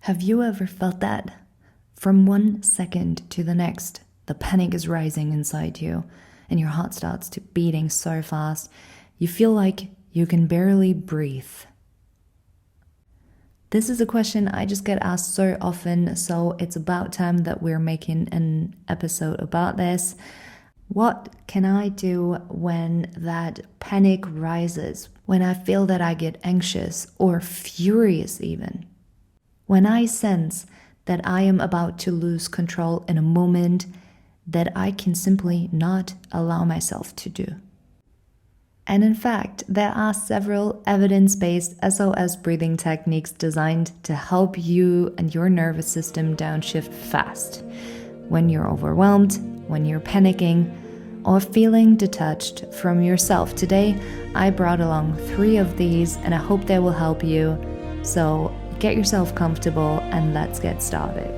Have you ever felt that? From one second to the next, the panic is rising inside you, and your heart starts to beating so fast, you feel like you can barely breathe. This is a question I just get asked so often, so it's about time that we're making an episode about this. What can I do when that panic rises? When I feel that I get anxious or furious even? When I sense that I am about to lose control in a moment that I can simply not allow myself to do. And in fact, there are several evidence-based SOS breathing techniques designed to help you and your nervous system downshift fast. When you're overwhelmed, when you're panicking, or feeling detached from yourself. Today, I brought along 3 of these and I hope they will help you. So get yourself comfortable and let's get started.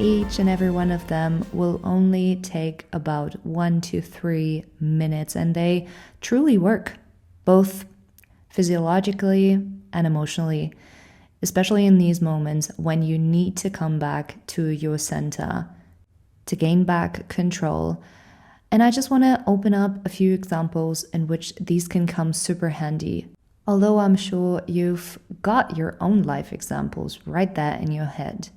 Each and every one of them will only take about 1 to 3 minutes, and they truly work, both physiologically and emotionally, especially in these moments when you need to come back to your center to gain back control. And I just want to open up a few examples in which these can come super handy. Although I'm sure you've got your own life examples right there in your head.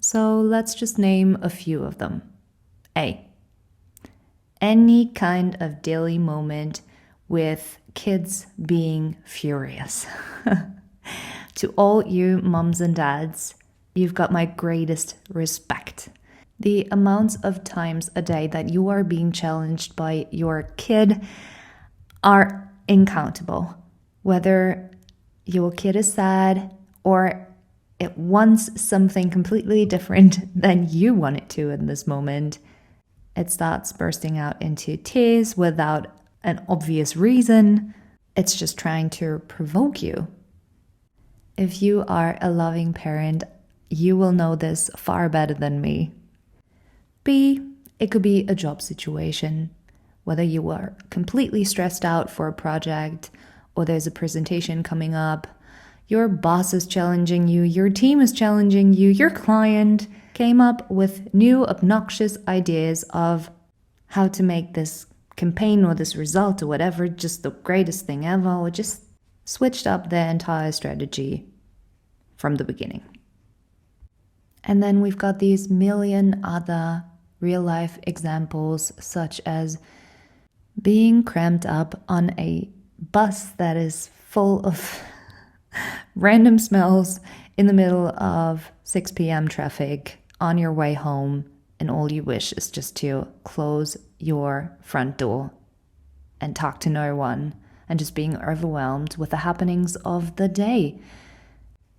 So let's just name a few of them. A. Any kind of daily moment with kids being furious. To all you mums and dads, you've got my greatest respect. The amounts of times a day that you are being challenged by your kid are incountable. Whether your kid is sad or it wants something completely different than you want it to in this moment, it starts bursting out into tears without an obvious reason. It's just trying to provoke you. If you are a loving parent, you will know this far better than me. B, it could be a job situation. Whether you are completely stressed out for a project or there's a presentation coming up, your boss is challenging you, your team is challenging you, your client came up with new obnoxious ideas of how to make this campaign or this result or whatever just the greatest thing ever, or just switched up their entire strategy from the beginning. And then we've got these million other real-life examples, such as being cramped up on a bus that is full of random smells in the middle of 6 p.m. traffic on your way home, and all you wish is just to close your front door and talk to no one, and just being overwhelmed with the happenings of the day.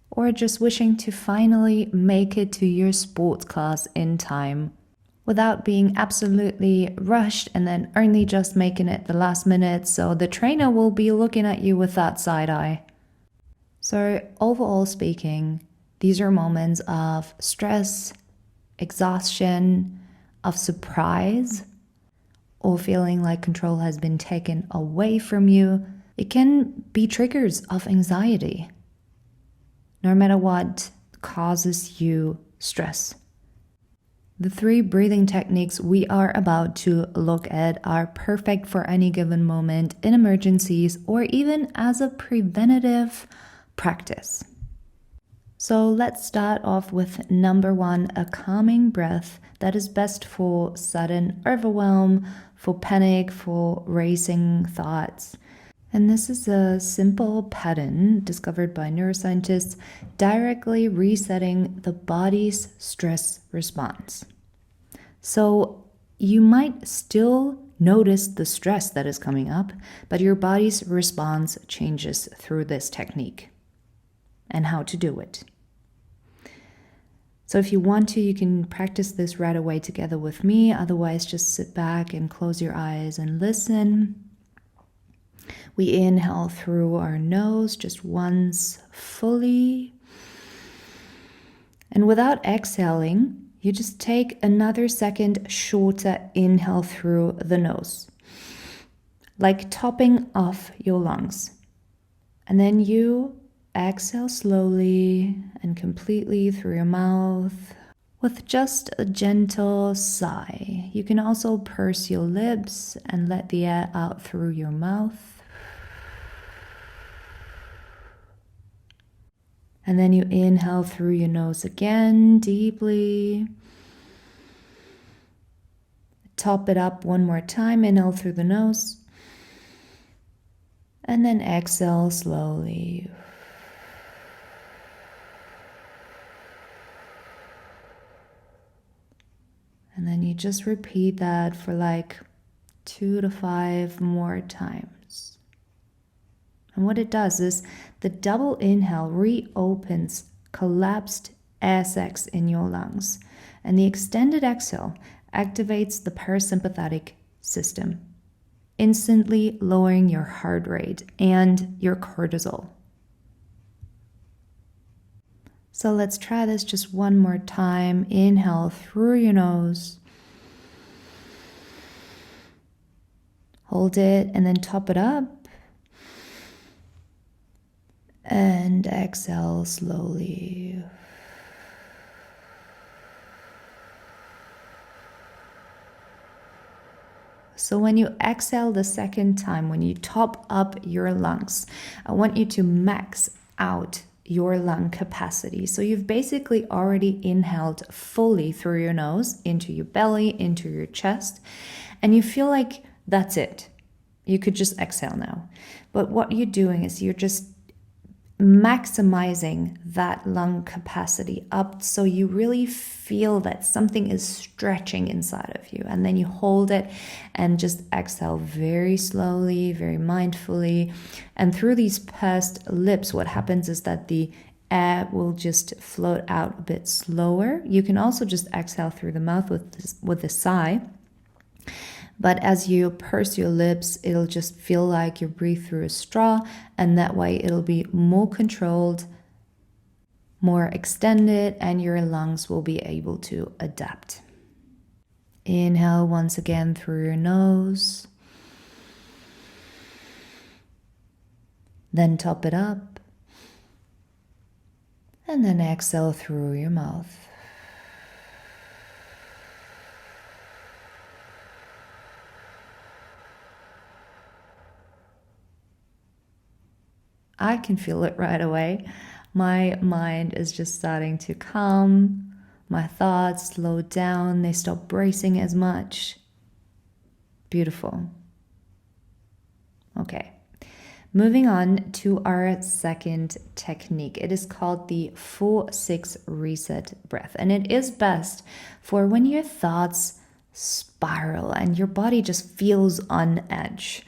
Or just wishing to finally make it to your sports class in time without being absolutely rushed and then only just making it the last minute, so the trainer will be looking at you with that side eye. So overall speaking, these are moments of stress, exhaustion, of surprise, or feeling like control has been taken away from you. It can be triggers of anxiety, no matter what causes you stress. The 3 breathing techniques we are about to look at are perfect for any given moment in emergencies or even as a preventative practice. So let's start off with number 1, a calming breath that is best for sudden overwhelm, for panic, for racing thoughts. And this is a simple pattern discovered by neuroscientists, directly resetting the body's stress response. So you might still notice the stress that is coming up, but your body's response changes through this technique. And how to do it. So if you want to, you can practice this right away together with me. Otherwise, just sit back and close your eyes and listen. We inhale through our nose just once fully. And without exhaling, you just take another second shorter inhale through the nose, like topping off your lungs. And then you exhale slowly and completely through your mouth with just a gentle sigh. You can also purse your lips and let the air out through your mouth. And then you inhale through your nose again, deeply. Top it up one more time, inhale through the nose. And then exhale slowly. And then you just repeat that for like 2 to 5 more times. And what it does is the double inhale reopens collapsed air sacs in your lungs. And the extended exhale activates the parasympathetic system, instantly lowering your heart rate and your cortisol. So let's try this just one more time. Inhale through your nose. Hold it and then top it up. And exhale slowly. So when you exhale the second time, when you top up your lungs, I want you to max out your lung capacity. So you've basically already inhaled fully through your nose, into your belly, into your chest, and you feel like that's it. You could just exhale now. But what you're doing is you're just maximizing that lung capacity up so you really feel that something is stretching inside of you, and then you hold it and just exhale very slowly, very mindfully. And through these pursed lips, what happens is that the air will just float out a bit slower. You can also just exhale through the mouth with a sigh. But as you purse your lips, it'll just feel like you breathe through a straw, and that way it'll be more controlled, more extended, and your lungs will be able to adapt. Inhale once again through your nose. Then top it up. And then exhale through your mouth. I can feel it right away. My mind is just starting to calm. My thoughts slow down. They stop bracing as much. Beautiful. Okay. Moving on to our second technique. It is called the 4-6 reset breath. And it is best for when your thoughts spiral and your body just feels on edge.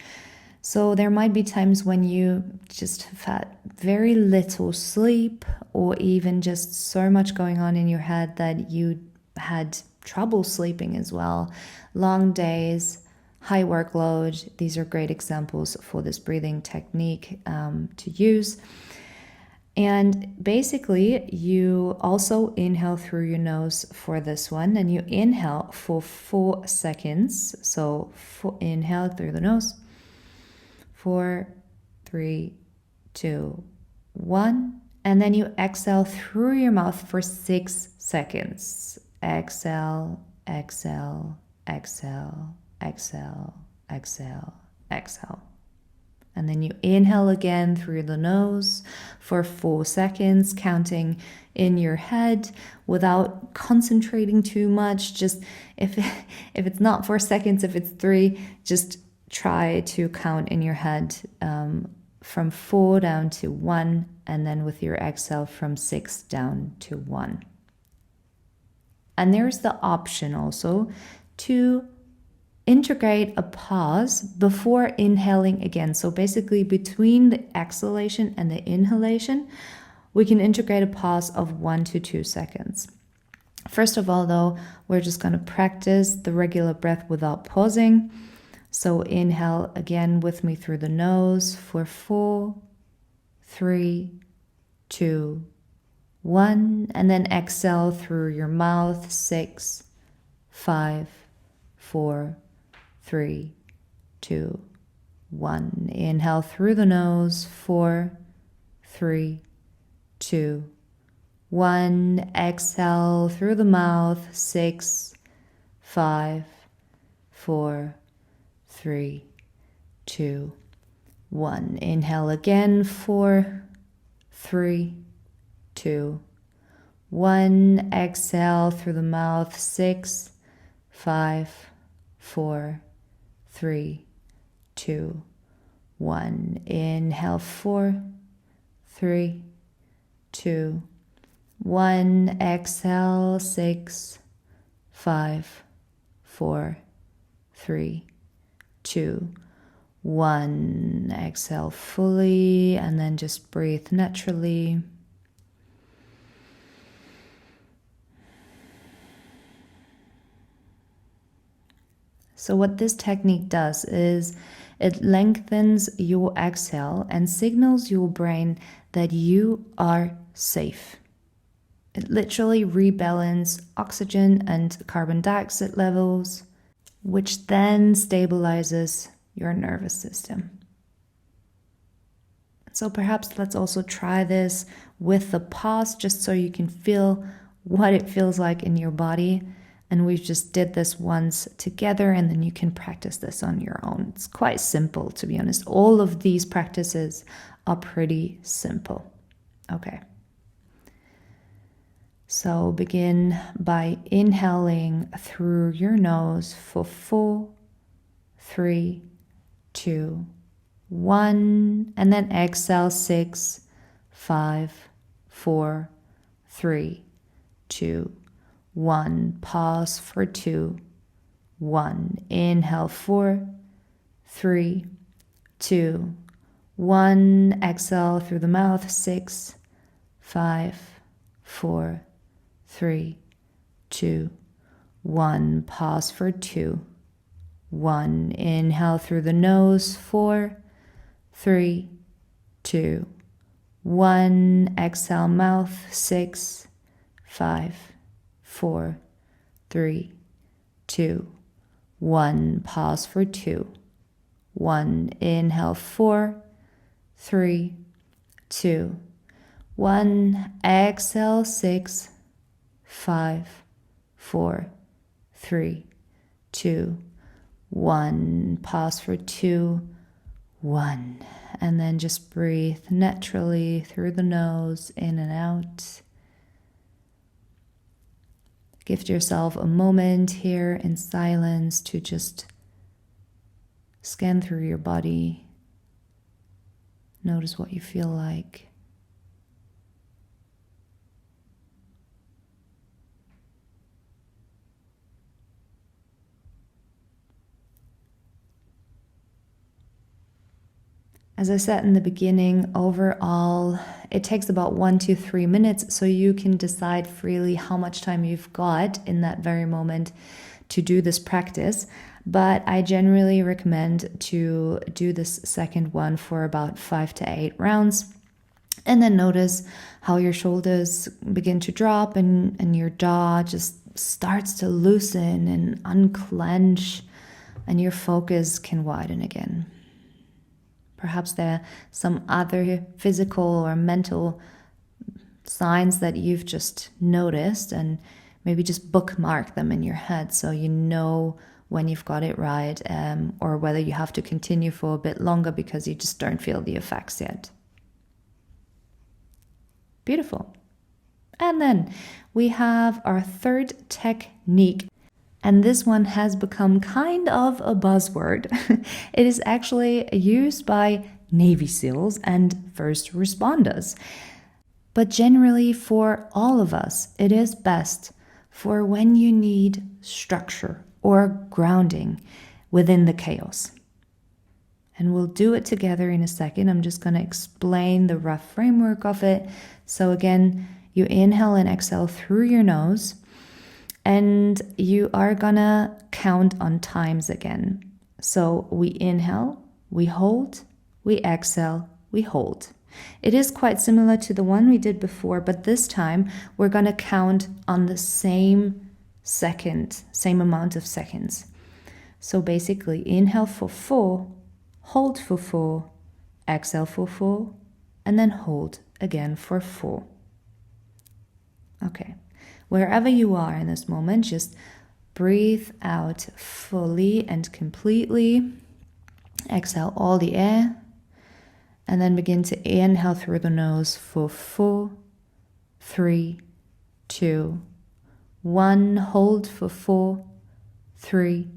So there might be times when you just have had very little sleep, or even just so much going on in your head that you had trouble sleeping as well. Long days, high workload. These are great examples for this breathing technique to use. And basically, you also inhale through your nose for this one, and you inhale for 4 seconds. So inhale through the nose. 4, 3, 2, 1. And then you exhale through your mouth for 6 seconds. Exhale, exhale, exhale, exhale, exhale, exhale. And then you inhale again through the nose for 4 seconds, counting in your head without concentrating too much. Just if it's not 4 seconds, if it's 3, just try to count in your head from 4 down to 1, and then with your exhale from 6 down to 1. And there's the option also to integrate a pause before inhaling again. So basically between the exhalation and the inhalation, we can integrate a pause of 1 to 2 seconds. First of all, though, we're just going to practice the regular breath without pausing. So inhale again with me through the nose for 4, 3, 2, 1. And then exhale through your mouth, 6, 5, 4, 3, 2, 1. Inhale through the nose, 4, 3, 2, 1. Exhale through the mouth, 6, 5, 4, 3, 2, 1. Inhale again, 4, 3, 2, 1. Exhale through the mouth, 6, 5, 4, 3, 2, 1. Inhale, 4, 3, 2, 1. Exhale, 6, 5, 4, 3, 2, 1. Exhale fully, and then just breathe naturally. So what this technique does is it lengthens your exhale and signals your brain that you are safe. It literally rebalances oxygen and carbon dioxide levels, which then stabilizes your nervous system. So perhaps let's also try this with the pause, just so you can feel what it feels like in your body. And we've just did this once together, and then you can practice this on your own. It's quite simple, to be honest. All of these practices are pretty simple. Okay. So begin by inhaling through your nose for 4, 3, 2, 1. And then exhale, 6, 5, 4, 3, 2, 1. Pause for 2, 1. Inhale, 4, 3, 2, 1. Exhale through the mouth, 6, 5, 4, 3, 2, 1. Pause for 2, 1. Inhale through the nose, 4, 3, 2, 1. Exhale, mouth, 6, 5, 4, 3, 2, 1. Pause for 2, 1. Inhale, 4, 3, 2, 1. Exhale, 6, 5, 4, 3, 2, 1. Pause for 2, 1. And then just breathe naturally through the nose, in and out. Give yourself a moment here in silence to just scan through your body. Notice what you feel like. As I said in the beginning, overall, it takes about 1 to 3 minutes, so you can decide freely how much time you've got in that very moment to do this practice. But I generally recommend to do this second one for about 5 to 8 rounds. And then notice how your shoulders begin to drop and your jaw just starts to loosen and unclench, and your focus can widen again. Perhaps there are some other physical or mental signs that you've just noticed, and maybe just bookmark them in your head so you know when you've got it right, or whether you have to continue for a bit longer because you just don't feel the effects yet. Beautiful. And then we have our third technique. And this one has become kind of a buzzword. It is actually used by Navy SEALs and first responders. But generally for all of us, it is best for when you need structure or grounding within the chaos. And we'll do it together in a second. I'm just going to explain the rough framework of it. So again, you inhale and exhale through your nose. And you are gonna count on times again. So we inhale, we hold, we exhale, we hold. It is quite similar to the one we did before, but this time we're gonna count on the same amount of seconds. So basically, inhale for 4, hold for 4, exhale for 4, and then hold again for 4. Okay, wherever you are in this moment, just breathe out fully and completely. Exhale all the air, and then begin to inhale through the nose for 4, 3, 2, 1. Hold for 4, 3,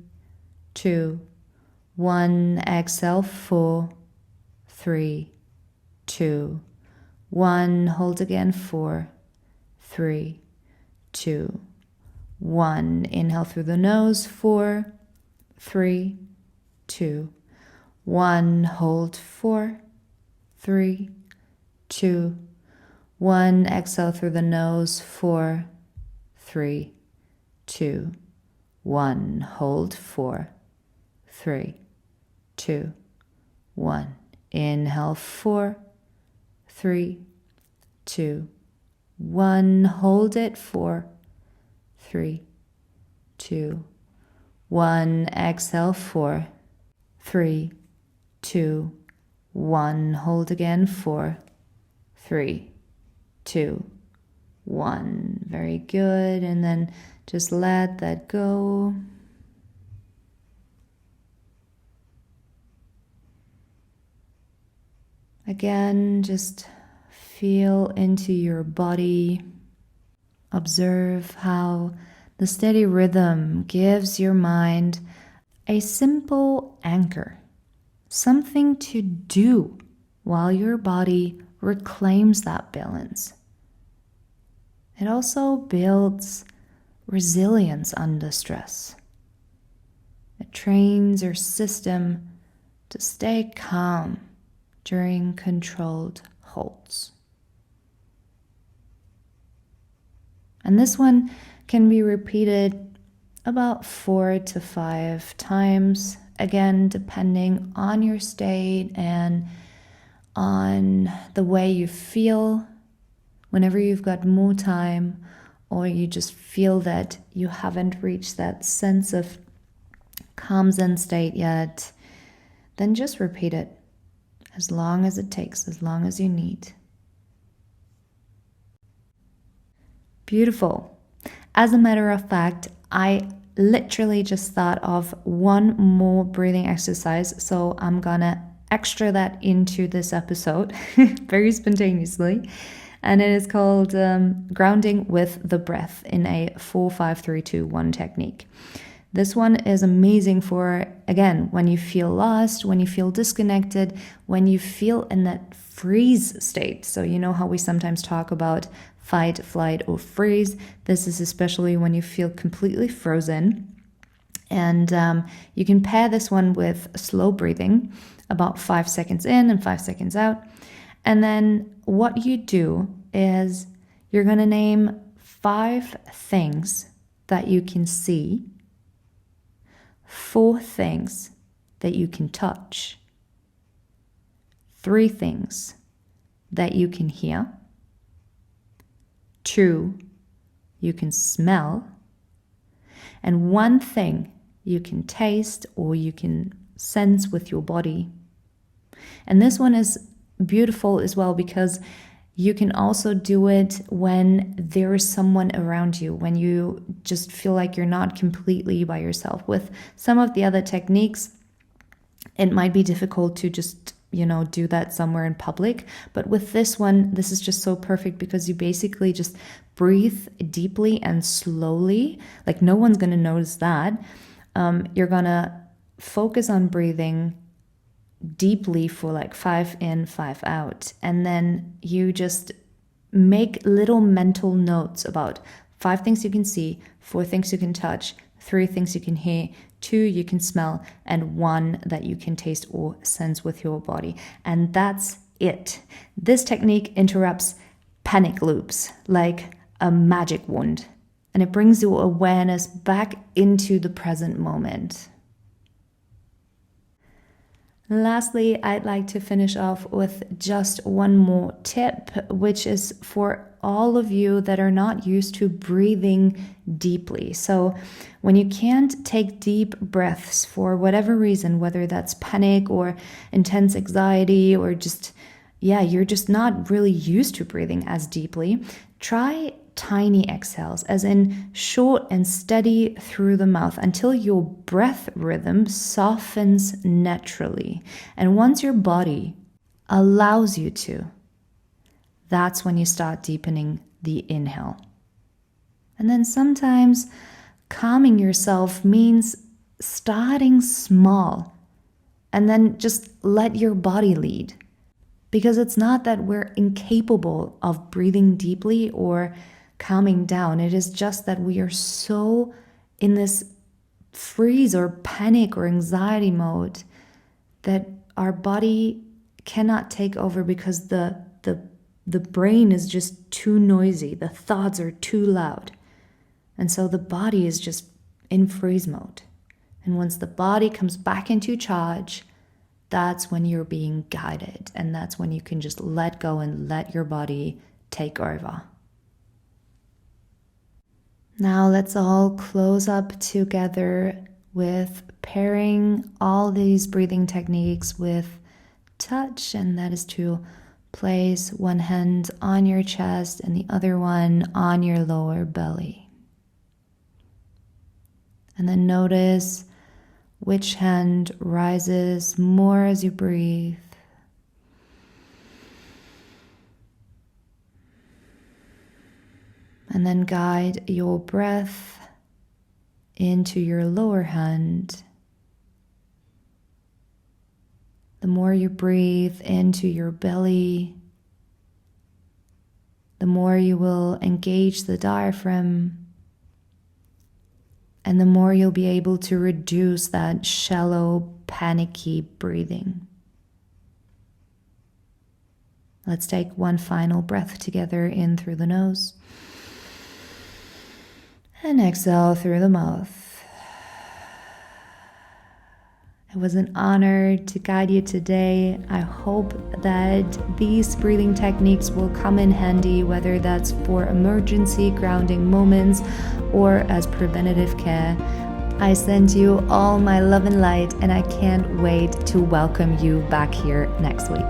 2, 1. Exhale 4, 3, 2, 1. Hold again 4, 3, 2, 1. Inhale through the nose 4, 3, 2, 1. Hold 4, 3, 2, 1. Exhale through the nose 4, 3, 2, 1. Hold 4, 3, 2, 1. Inhale 4, 3, 2, 1. Hold it 4, 3, 2, 1. Exhale 4, 3, 2, 1. Hold again 4, 3, 2, 1. Very good. And then just let that go. Again, just feel into your body. Observe how the steady rhythm gives your mind a simple anchor, something to do while your body reclaims that balance. It also builds resilience under stress. It trains your system to stay calm during controlled holds. And this one can be repeated about 4 to 5 times, again, depending on your state and on the way you feel. Whenever you've got more time, or you just feel that you haven't reached that sense of calm Zen state yet, then just repeat it as long as it takes, as long as you need. Beautiful. As a matter of fact, I literally just thought of one more breathing exercise, so I'm gonna extra that into this episode very spontaneously. And it is called grounding with the breath in a 4-5-3-2-1 technique. This one is amazing for, again, when you feel lost, when you feel disconnected, when you feel in that freeze state. So you know how we sometimes talk about fight, flight, or freeze. This is especially when you feel completely frozen. And you can pair this one with slow breathing, about 5 seconds in and 5 seconds out. And then what you do is you're going to name 5 things that you can see, 4 things that you can touch, 3 things that you can hear, 2 you can smell, and 1 thing you can taste or you can sense with your body. And this one is beautiful as well because you can also do it when there is someone around you, when you just feel like you're not completely by yourself. With some of the other techniques, it might be difficult to just, do that somewhere in public. But with this one, this is just so perfect because you basically just breathe deeply and slowly. Like no one's going to notice that. You're going to focus on breathing deeply for like 5 in, 5 out. And then you just make little mental notes about 5 things you can see, 4 things you can touch, 3 things you can hear, 2 you can smell, and 1 that you can taste or sense with your body. And that's it. This technique interrupts panic loops like a magic wand. and it brings your awareness back into the present moment. Lastly, I'd like to finish off with just one more tip, which is for all of you that are not used to breathing deeply. So when you can't take deep breaths for whatever reason, whether that's panic or intense anxiety or you're just not really used to breathing as deeply, try tiny exhales, as in short and steady through the mouth until your breath rhythm softens naturally. And once your body allows you to, that's when you start deepening the inhale. And then sometimes calming yourself means starting small and then just let your body lead. Because it's not that we're incapable of breathing deeply or calming down. It is just that we are so in this freeze or panic or anxiety mode that our body cannot take over because the brain is just too noisy. The thoughts are too loud. And so the body is just in freeze mode. And once the body comes back into charge, that's when you're being guided. And that's when you can just let go and let your body take over. Now let's all close up together with pairing all these breathing techniques with touch, and that is to place one hand on your chest and the other one on your lower belly. And then notice which hand rises more as you breathe. And then guide your breath into your lower hand. The more you breathe into your belly, the more you will engage the diaphragm, and the more you'll be able to reduce that shallow, panicky breathing. Let's take one final breath together in through the nose. And exhale through the mouth. It was an honor to guide you today. I hope that these breathing techniques will come in handy, whether that's for emergency grounding moments or as preventative care. I send you all my love and light, and I can't wait to welcome you back here next week.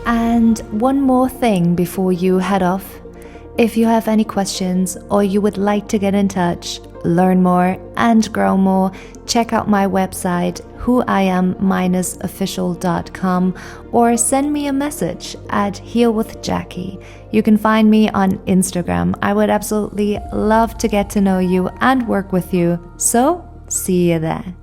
And one more thing before you head off. If you have any questions or you would like to get in touch, learn more and grow more, check out my website whoiam-official.com or send me a message at healwithjackie. You can find me on Instagram. I would absolutely love to get to know you and work with you. So, see you there.